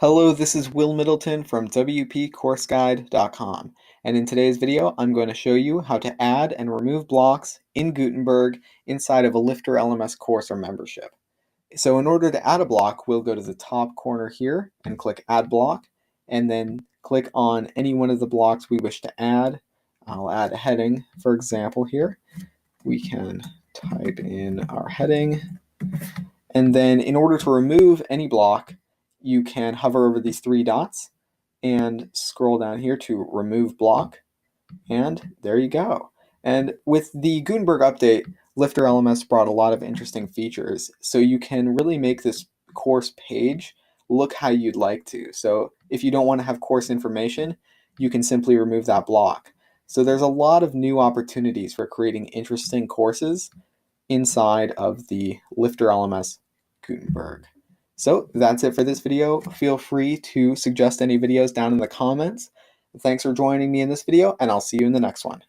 Hello, this is Will Middleton from WPCourseGuide.com, and in today's video I'm going to show you how to add and remove blocks in Gutenberg inside of a LifterLMS course or membership. So in order to add a block, we'll go to the top corner here and click Add Block, and then click on any one of the blocks we wish to add. I'll add a heading, for example here. We can type in our heading, and then in order to remove any block, you can hover over these three dots and scroll down here to remove block, and there you go. And with the Gutenberg update, LifterLMS brought a lot of interesting features, so you can really make this course page look how you'd like to. So if you don't want to have course information, you can simply remove that block. So there's a lot of new opportunities for creating interesting courses inside of the LifterLMS Gutenberg. So that's it for this video. Feel free to suggest any videos down in the comments. Thanks for joining me in this video, and I'll see you in the next one.